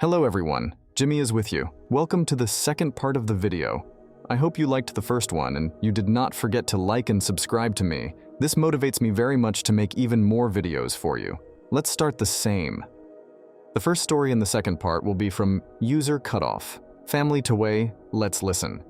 Hello everyone, Jimmy is with you. Welcome to the second part of the video. I hope you liked the first one and you did not forget to like and subscribe to me. This motivates me very much to make even more videos for you. Let's start the same. The first story in the second part will be from User Cutoff. Family to way, let's listen.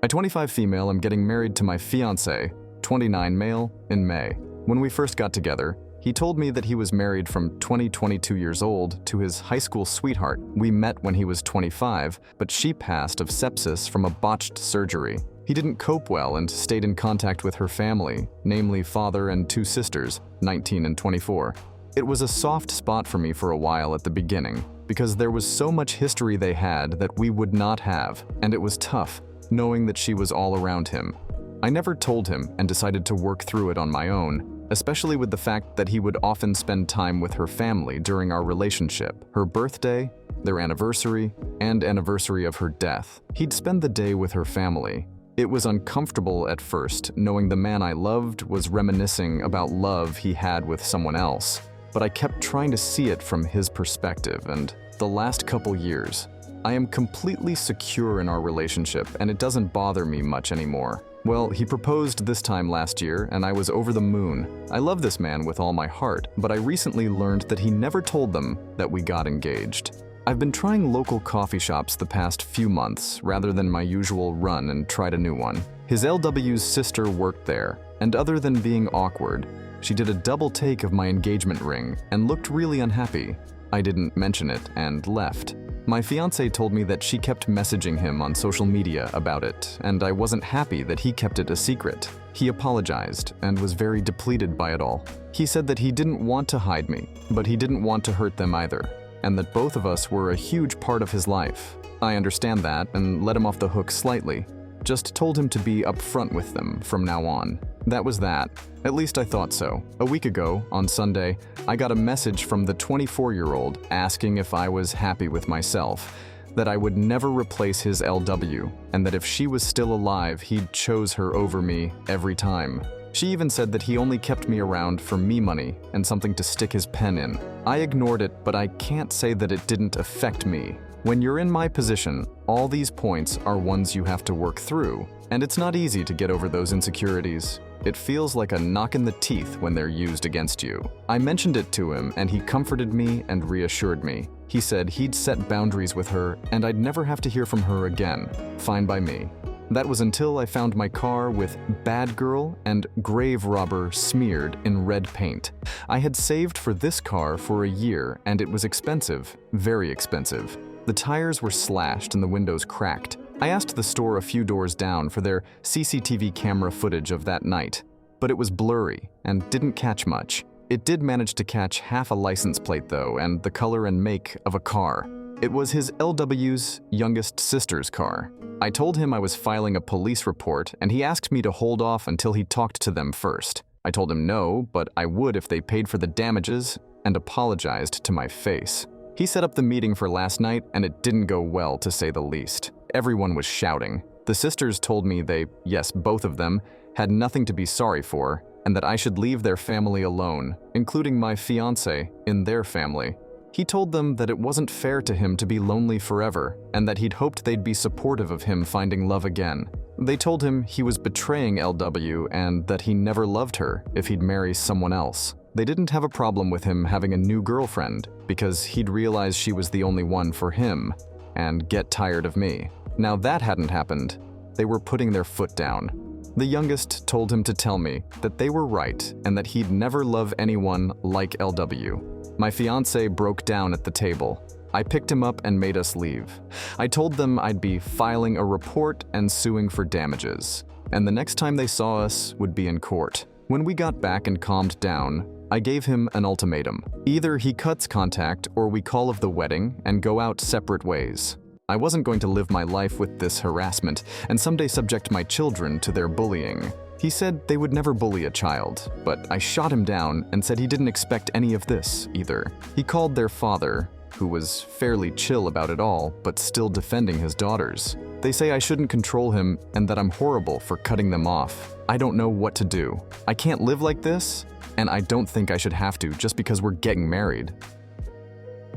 At 25 female, I'm getting married to my fiance, 29 male, in May. When we first got together, he told me that he was married from 22 years old to his high school sweetheart. We met when he was 25, but she passed of sepsis from a botched surgery. He didn't cope well and stayed in contact with her family, namely father and two sisters, 19 and 24. It was a soft spot for me for a while at the beginning, because there was so much history they had that we would not have, and it was tough, knowing that she was all around him. I never told him and decided to work through it on my own, especially with the fact that he would often spend time with her family during our relationship, her birthday, their anniversary, and anniversary of her death. He'd spend the day with her family. It was uncomfortable at first, knowing the man I loved was reminiscing about love he had with someone else, but I kept trying to see it from his perspective, and the last couple years, I am completely secure in our relationship and it doesn't bother me much anymore. Well, he proposed this time last year, and I was over the moon. I love this man with all my heart, but I recently learned that he never told them that we got engaged. I've been trying local coffee shops the past few months, rather than my usual run and tried a new one. His LW's sister worked there, and other than being awkward, she did a double take of my engagement ring and looked really unhappy. I didn't mention it and left. My fiance told me that she kept messaging him on social media about it, and I wasn't happy that he kept it a secret. He apologized and was very depleted by it all. He said that he didn't want to hide me, but he didn't want to hurt them either, and that both of us were a huge part of his life. I understand that and let him off the hook slightly. Just told him to be upfront with them from now on. That was that. At least I thought so. A week ago, on Sunday, I got a message from the 24-year-old asking if I was happy with myself, that I would never replace his LW, and that if she was still alive, he'd chose her over me every time. She even said that he only kept me around for me money and something to stick his pen in. I ignored it, but I can't say that it didn't affect me. When you're in my position, all these points are ones you have to work through, and it's not easy to get over those insecurities. It feels like a knock in the teeth when they're used against you. I mentioned it to him, and he comforted me and reassured me. He said he'd set boundaries with her, and I'd never have to hear from her again. Fine by me. That was until I found my car with "Bad Girl" and "Grave Robber" smeared in red paint. I had saved for this car for a year, and it was expensive, very expensive. The tires were slashed and the windows cracked. I asked the store a few doors down for their CCTV camera footage of that night, but it was blurry and didn't catch much. It did manage to catch half a license plate though, and the color and make of a car. It was his LW's youngest sister's car. I told him I was filing a police report, and he asked me to hold off until he talked to them first. I told him no, but I would if they paid for the damages, and apologized to my face. He set up the meeting for last night, and it didn't go well, to say the least. Everyone was shouting. The sisters told me they, yes, both of them, had nothing to be sorry for, and that I should leave their family alone, including my fiance, in their family. He told them that it wasn't fair to him to be lonely forever, and that he'd hoped they'd be supportive of him finding love again. They told him he was betraying LW and that he never loved her if he'd marry someone else. They didn't have a problem with him having a new girlfriend, because he'd realize she was the only one for him, and get tired of me. Now that hadn't happened. They were putting their foot down. The youngest told him to tell me that they were right and that he'd never love anyone like LW. My fiance broke down at the table. I picked him up and made us leave. I told them I'd be filing a report and suing for damages, and the next time they saw us would be in court. When we got back and calmed down, I gave him an ultimatum. Either he cuts contact or we call off the wedding and go out separate ways. I wasn't going to live my life with this harassment and someday subject my children to their bullying. He said they would never bully a child, but I shot him down and said he didn't expect any of this either. He called their father, who was fairly chill about it all, but still defending his daughters. They say I shouldn't control him and that I'm horrible for cutting them off. I don't know what to do. I can't live like this, and I don't think I should have to just because we're getting married.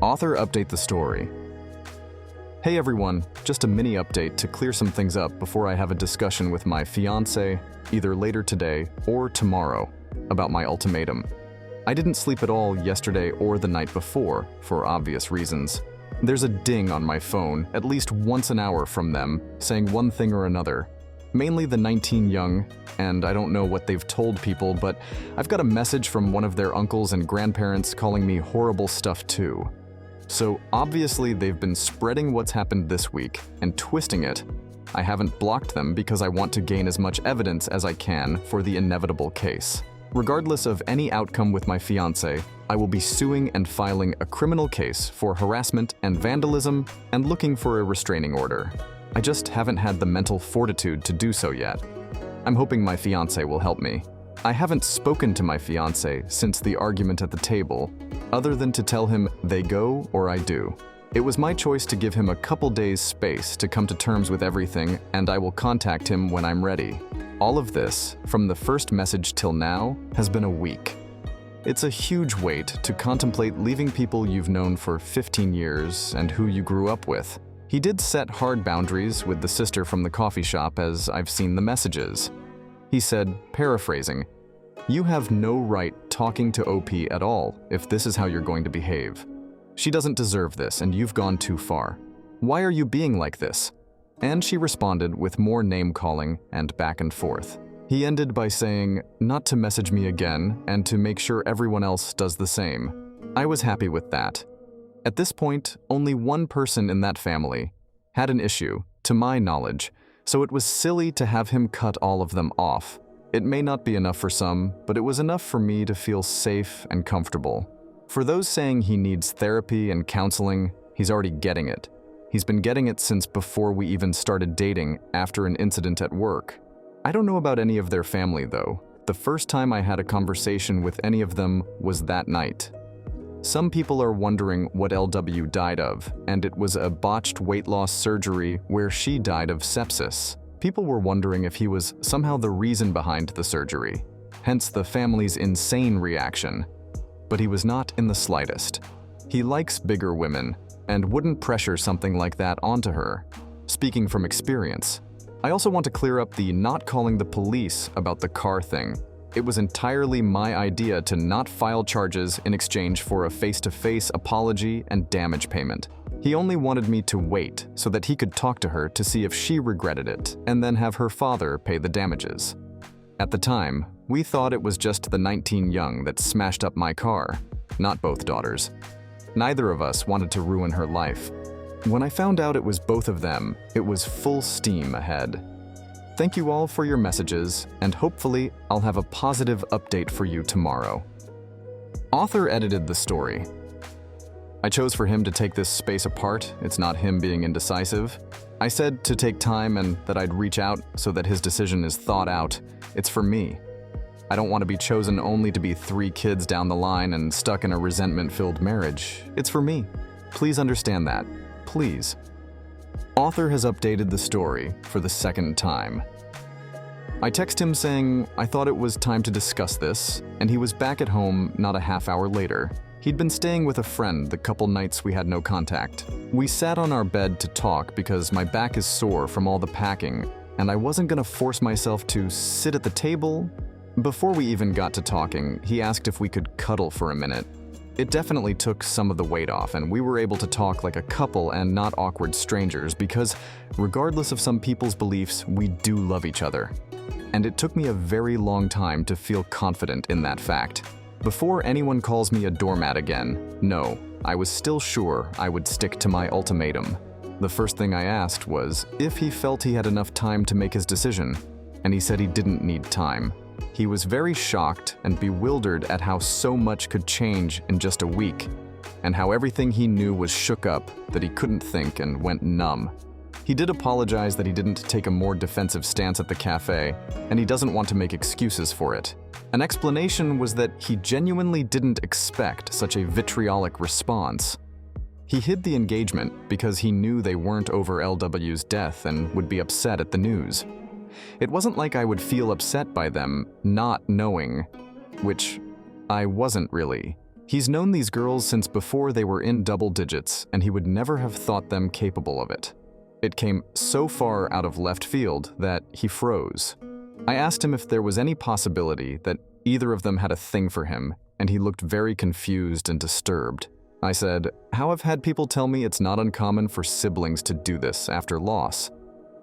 Author update the story. Hey everyone, just a mini update to clear some things up before I have a discussion with my fiance, either later today or tomorrow, about my ultimatum. I didn't sleep at all yesterday or the night before, for obvious reasons. There's a ding on my phone at least once an hour from them, saying one thing or another. Mainly the 19 young, and I don't know what they've told people, but I've got a message from one of their uncles and grandparents calling me horrible stuff too. So obviously they've been spreading what's happened this week and twisting it. I haven't blocked them because I want to gain as much evidence as I can for the inevitable case. Regardless of any outcome with my fiance, I will be suing and filing a criminal case for harassment and vandalism and looking for a restraining order. I just haven't had the mental fortitude to do so yet. I'm hoping my fiance will help me. I haven't spoken to my fiance since the argument at the table, other than to tell him they go or I do. It was my choice to give him a couple days space to come to terms with everything, and I will contact him when I'm ready. All of this, from the first message till now, has been a week. It's a huge weight to contemplate leaving people you've known for 15 years and who you grew up with. He did set hard boundaries with the sister from the coffee shop, as I've seen the messages. He said, paraphrasing, "You have no right talking to OP at all if this is how you're going to behave. She doesn't deserve this and you've gone too far. Why are you being like this?" And she responded with more name-calling and back and forth. He ended by saying not to message me again and to make sure everyone else does the same. I was happy with that. At this point, only one person in that family had an issue, to my knowledge, so it was silly to have him cut all of them off. It may not be enough for some, but it was enough for me to feel safe and comfortable. For those saying he needs therapy and counseling, he's already getting it. He's been getting it since before we even started dating, after an incident at work. I don't know about any of their family though. The first time I had a conversation with any of them was that night. Some people are wondering what LW died of, and it was a botched weight loss surgery where she died of sepsis. People were wondering if he was somehow the reason behind the surgery, hence the family's insane reaction. But he was not in the slightest. He likes bigger women and wouldn't pressure something like that onto her. Speaking from experience. I also want to clear up the not calling the police about the car thing. It was entirely my idea to not file charges in exchange for a face-to-face apology and damage payment. He only wanted me to wait so that he could talk to her to see if she regretted it and then have her father pay the damages. At the time, we thought it was just the 19 young that smashed up my car, not both daughters. Neither of us wanted to ruin her life. When I found out it was both of them, it was full steam ahead. Thank you all for your messages, and hopefully I'll have a positive update for you tomorrow. Author edited the story. I chose for him to take this space apart. It's not him being indecisive. I said to take time and that I'd reach out so that his decision is thought out. It's for me. I don't want to be chosen only to be 3 kids down the line and stuck in a resentment-filled marriage. It's for me. Please understand that. Please. Author has updated the story for the second time. I text him saying I thought it was time to discuss this, and he was back at home not a half hour later. He'd been staying with a friend the couple nights we had no contact. We sat on our bed to talk because my back is sore from all the packing, and I wasn't gonna force myself to sit at the table. Before we even got to talking, he asked if we could cuddle for a minute. It definitely took some of the weight off, and we were able to talk like a couple and not awkward strangers because, regardless of some people's beliefs, we do love each other. And it took me a very long time to feel confident in that fact. Before anyone calls me a doormat again, no, I was still sure I would stick to my ultimatum. The first thing I asked was if he felt he had enough time to make his decision, and he said he didn't need time. He was very shocked and bewildered at how so much could change in just a week, and how everything he knew was shook up, that he couldn't think and went numb. He did apologize that he didn't take a more defensive stance at the cafe, and he doesn't want to make excuses for it. An explanation was that he genuinely didn't expect such a vitriolic response. He hid the engagement because he knew they weren't over LW's death and would be upset at the news. It wasn't like I would feel upset by them not knowing, which I wasn't really. He's known these girls since before they were in double digits, and he would never have thought them capable of it. It came so far out of left field that he froze. I asked him if there was any possibility that either of them had a thing for him, and he looked very confused and disturbed. I said, "How I've had people tell me it's not uncommon for siblings to do this after loss."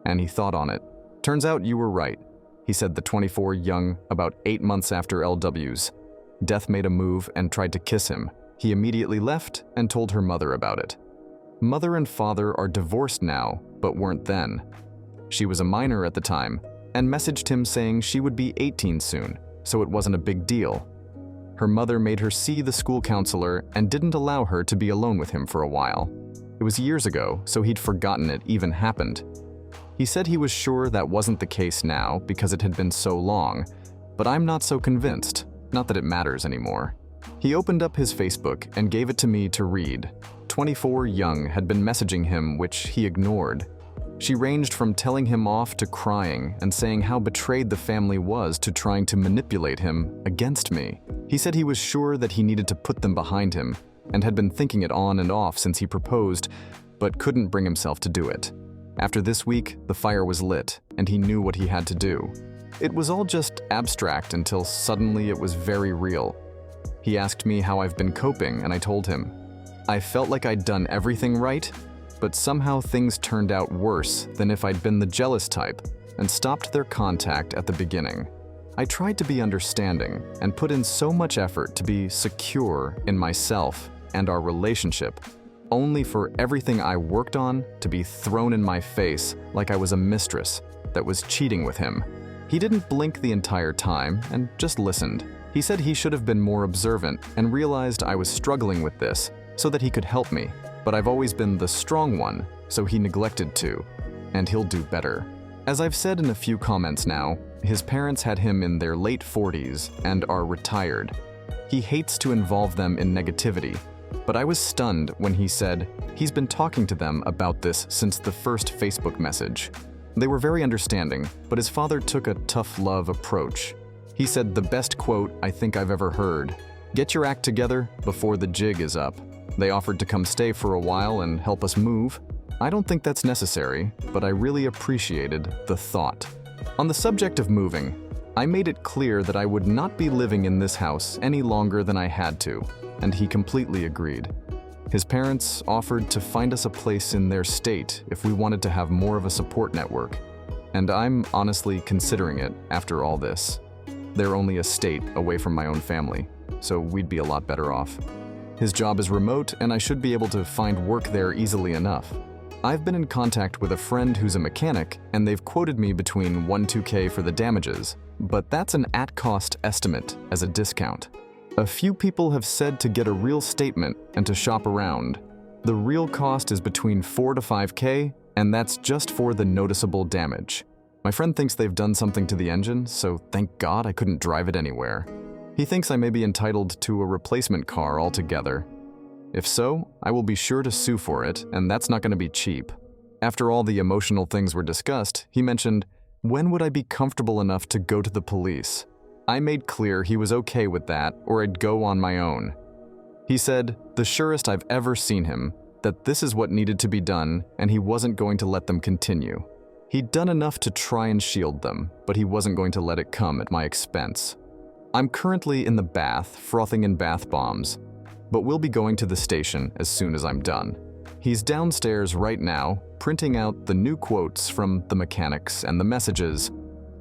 And he thought on it. "Turns out you were right," he said, the 24 young, about 8 months after LW's. Death made a move and tried to kiss him. He immediately left and told her mother about it. Mother and father are divorced now, but weren't then. She was a minor at the time and messaged him saying she would be 18 soon, so it wasn't a big deal. Her mother made her see the school counselor and didn't allow her to be alone with him for a while. It was years ago, so he'd forgotten it even happened. He said he was sure that wasn't the case now because it had been so long, but I'm not so convinced, not that it matters anymore. He opened up his Facebook and gave it to me to read. 24 young had been messaging him, which he ignored. She ranged from telling him off to crying and saying how betrayed the family was to trying to manipulate him against me. He said he was sure that he needed to put them behind him and had been thinking it on and off since he proposed, but couldn't bring himself to do it. After this week, the fire was lit, and he knew what he had to do. It was all just abstract until suddenly it was very real. He asked me how I've been coping, and I told him. I felt like I'd done everything right, but somehow things turned out worse than if I'd been the jealous type and stopped their contact at the beginning. I tried to be understanding and put in so much effort to be secure in myself and our relationship, only for everything I worked on to be thrown in my face like I was a mistress that was cheating with him. He didn't blink the entire time and just listened. He said he should have been more observant and realized I was struggling with this so that he could help me, but I've always been the strong one, so he neglected to, and he'll do better. As I've said in a few comments now, his parents had him in their late 40s and are retired. He hates to involve them in negativity, but I was stunned when he said he's been talking to them about this since the first Facebook message. They were very understanding, but his father took a tough love approach. He said the best quote I think I've ever heard, "Get your act together before the jig is up." They offered to come stay for a while and help us move. I don't think that's necessary, but I really appreciated the thought. On the subject of moving, I made it clear that I would not be living in this house any longer than I had to, and he completely agreed. His parents offered to find us a place in their state if we wanted to have more of a support network, and I'm honestly considering it after all this. They're only a state away from my own family, so we'd be a lot better off. His job is remote, and I should be able to find work there easily enough. I've been in contact with a friend who's a mechanic, and they've quoted me between 1–2K for the damages, but that's an at-cost estimate as a discount. A few people have said to get a real statement and to shop around. The real cost is between 4 to 5K, and that's just for the noticeable damage. My friend thinks they've done something to the engine, so thank God I couldn't drive it anywhere. He thinks I may be entitled to a replacement car altogether. If so, I will be sure to sue for it, and that's not going to be cheap. After all the emotional things were discussed, he mentioned, when would I be comfortable enough to go to the police? I made clear he was okay with that, or I'd go on my own. He said, the surest I've ever seen him, that this is what needed to be done, and he wasn't going to let them continue. He'd done enough to try and shield them, but he wasn't going to let it come at my expense. I'm currently in the bath, frothing in bath bombs, but we'll be going to the station as soon as I'm done. He's downstairs right now, printing out the new quotes from the mechanics and the messages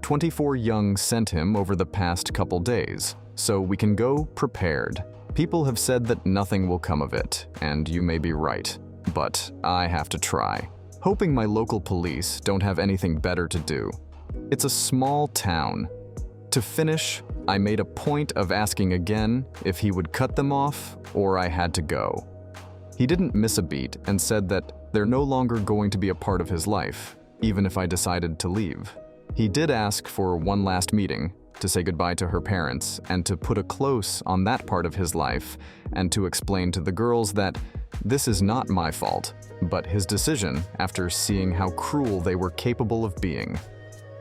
24 young sent him over the past couple days, so we can go prepared. People have said that nothing will come of it, and you may be right, but I have to try. Hoping my local police don't have anything better to do. It's a small town. To finish, I made a point of asking again if he would cut them off or I had to go. He didn't miss a beat and said that they're no longer going to be a part of his life, even if I decided to leave. He did ask for one last meeting, to say goodbye to her parents and to put a close on that part of his life and to explain to the girls that this is not my fault, but his decision after seeing how cruel they were capable of being.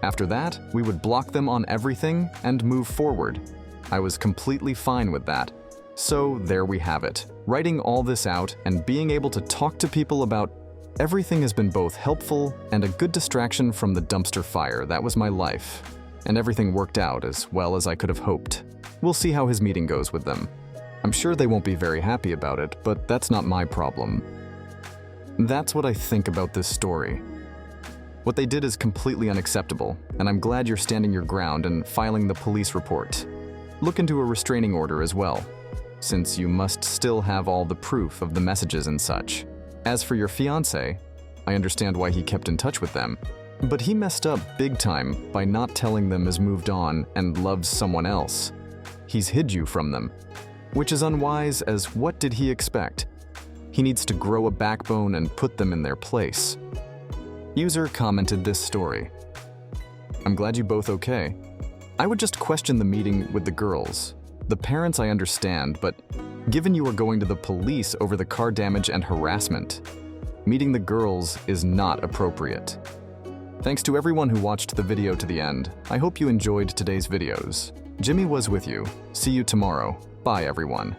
After that, we would block them on everything and move forward. I was completely fine with that. So there we have it. Writing all this out and being able to talk to people about everything has been both helpful and a good distraction from the dumpster fire that was my life. And everything worked out as well as I could have hoped. We'll see how his meeting goes with them. I'm sure they won't be very happy about it, but that's not my problem. That's what I think about this story. What they did is completely unacceptable, and I'm glad you're standing your ground and filing the police report. Look into a restraining order as well, since you must still have all the proof of the messages and such. As for your fiance, I understand why he kept in touch with them, but he messed up big time by not telling them has moved on and loves someone else. He's hid you from them, which is unwise as what did he expect? He needs to grow a backbone and put them in their place. User commented this story. I'm glad you both okay. I would just question the meeting with the girls. The parents I understand, but given you are going to the police over the car damage and harassment, meeting the girls is not appropriate. Thanks to everyone who watched the video to the end. I hope you enjoyed today's videos. Jimmy was with you. See you tomorrow. Bye everyone.